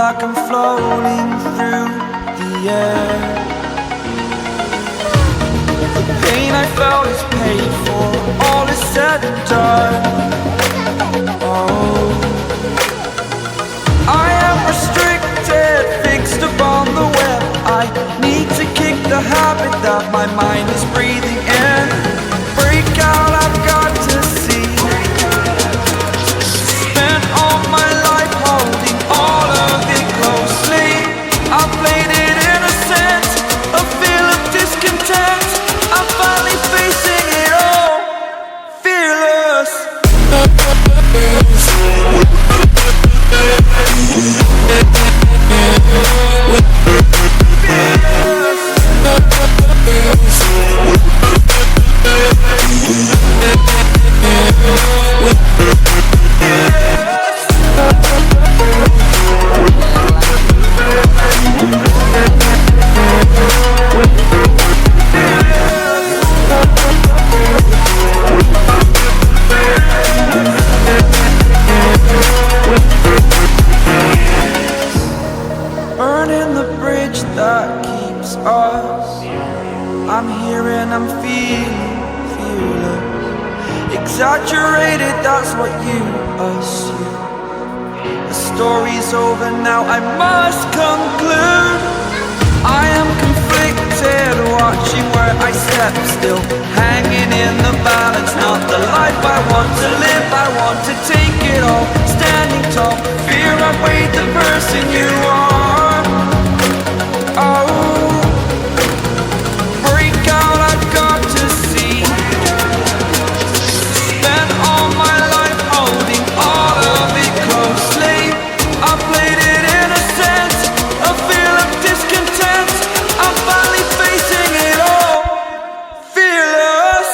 like I'm floating through the air. The pain I felt is paid for, all is said and done. Oh, I am restricted, fixed upon the web. I need to kick the habit that my mind is breathing in. Break out, I've got to see. Spent all my life holding all of it closely. I played it innocent, a feel of discontent. I'm finally facing it all, fearless. Burning the bridge that keeps us. I'm here and I'm feeling fearless. Exaggerated, that's what you assume. The story's over now, I must conclude. I am conflicted, watching where I step still, hanging in the balance. Not the life I want to live, I want to take it all. Standing tall, fear outweighed the person you are. Oh, break out, I've got to see. Spent all my life holding all of it closely. I played it innocent, a feel of discontent. I'm finally facing it all, fearless.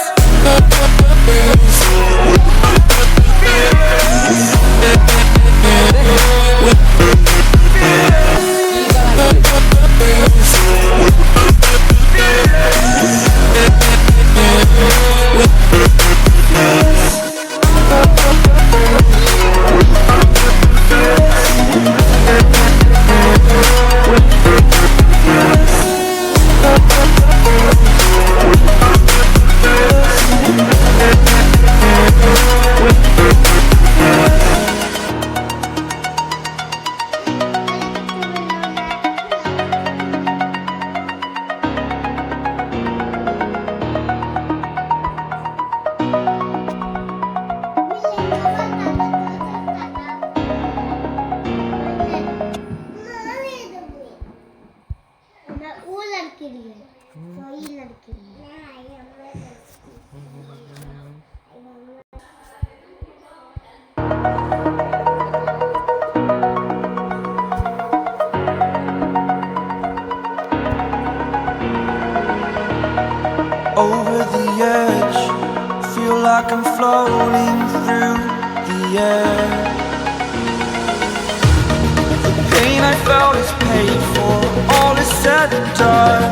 Over the edge, feel like I'm floating through the air. The pain I felt is paid for, all is said and done.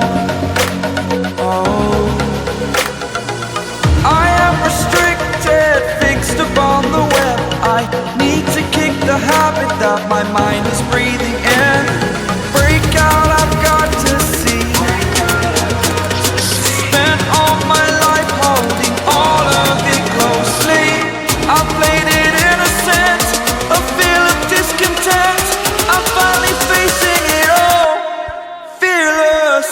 Oh, I am restricted, fixed upon the web. I need to kick the habit that my mind is breathing in. Break out, I've got to see. Spent all my life holding all of it closely. I played it innocent, a feel of discontent. I'm finally facing it all, fearless.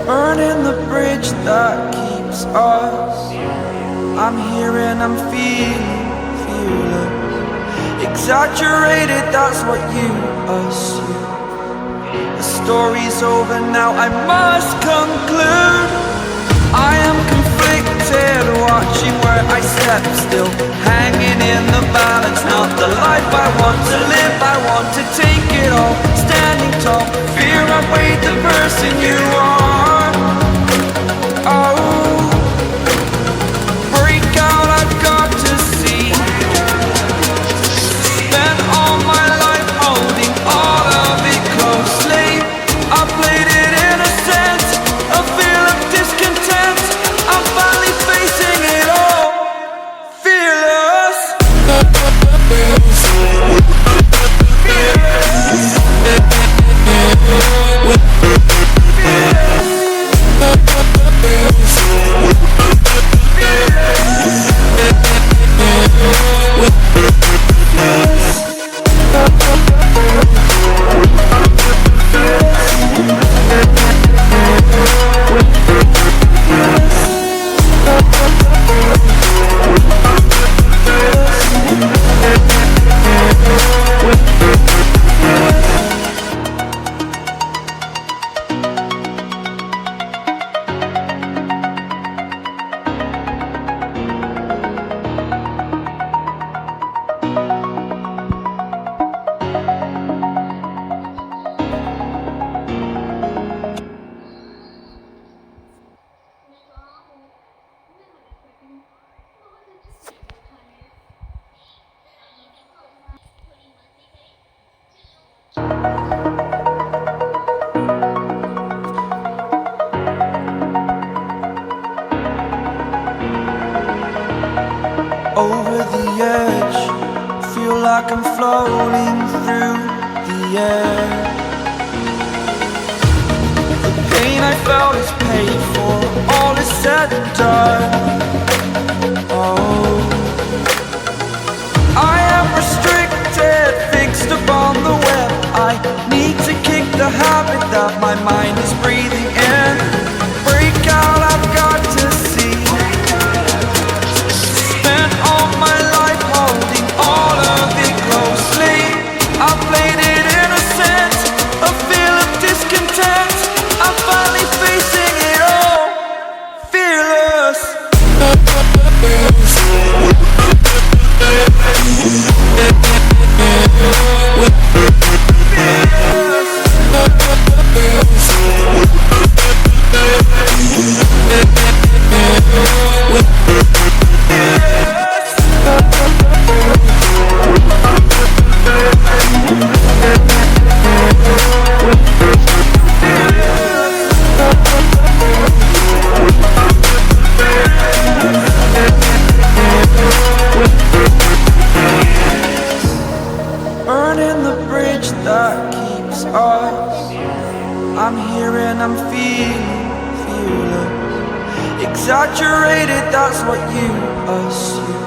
Burning the bridge that keeps us. I'm here and I'm feeling fearless. Exaggerated, that's what you assume. The story's over now, I must conclude. I am conflicted. conflicted, watching where I step still, hanging in the balance. Not the life I want to live, I want to take it all, standing tall. Fear I've weighed the person you are. Oh, break out, I've got to see. Spent all my life holding all of it closely. I played it innocent, a feel of discontent. I'm finally facing it all, fearless. Over the edge, feel like I'm floating through the air. The pain I felt is paid for, all is said and done. Oh, I am restricted, fixed upon the web. I need to kick the habit that my mind is breathing in. Break out, I've got to see. Spent all my life holding all of it closely. I played it innocent, a feel of discontent. I'm finally facing it all, fearless. Burning the bridge that keeps us. I'm here and I'm feeling fearless. Exaggerated, that's what you assume.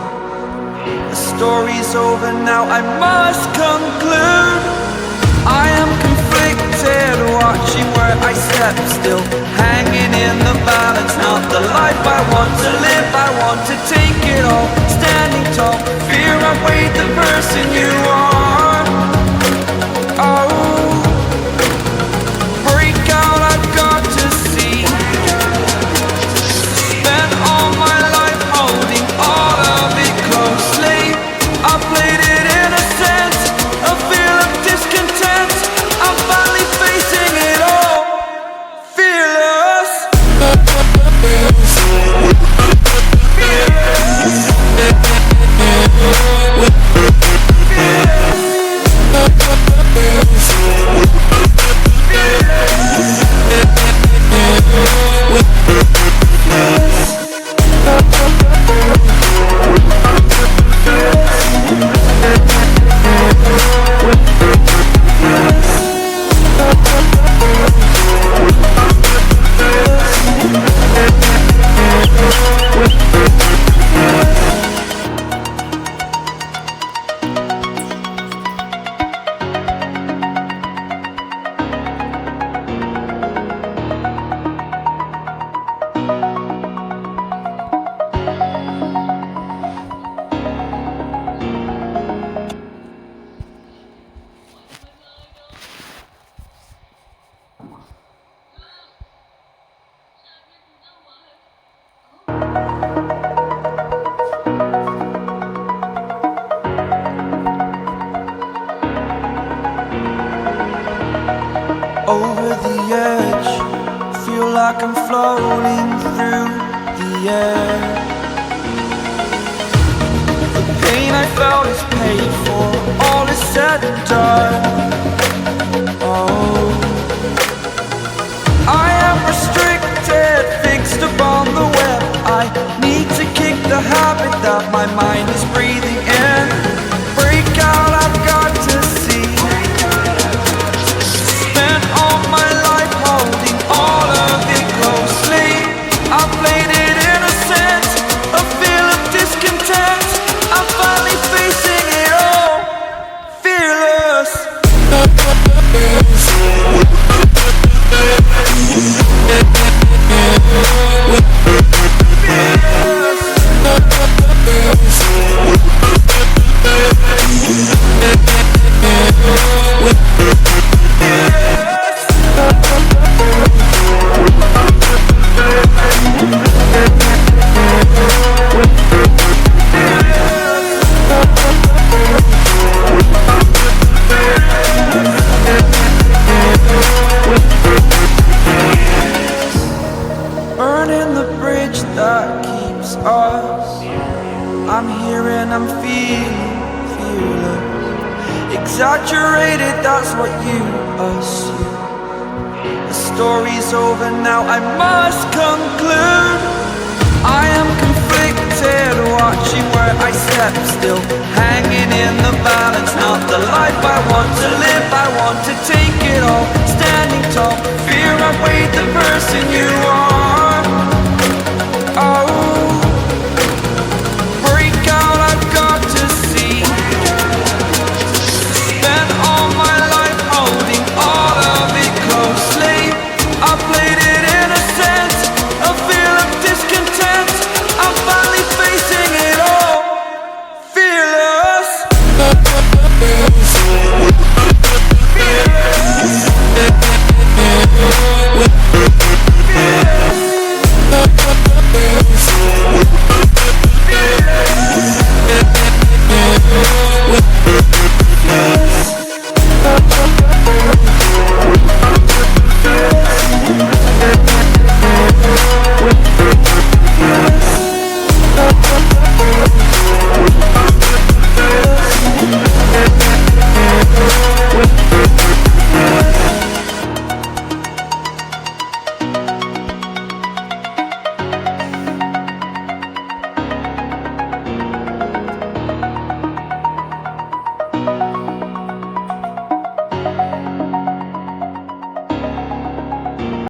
The story's over now, I must conclude. I am conflicted, watching where I step still, hanging in the balance. Not the life I want to live, I want to take it all, standing tall. Fear I've weighed the person you are. Oh, break out, I've got to see. Spent all my life holding all of it closely. I played it innocent, a feel of discontent. I'm finally facing it all, fearless. Fearless. edge. Feel like I'm floating through the air. The pain I felt is paid for, all is said and done. Oh, I am restricted, fixed upon the web. I need to kick the habit that my mind is breathing in. Break out, I've got to see. Spent all my life holding all of it closely. I played it innocent, a feel of discontent. I'm finally facing it all, fearless. Burning the bridge that keeps us. I'm here and I'm feeling fearless. Exaggerated, that's what you assume. The story's over now, I must conclude. I am conflicted, watching where I step still, hanging in the balance. Not the life I want to live, I want to take it all. Standing tall, fear I weighed the person you are.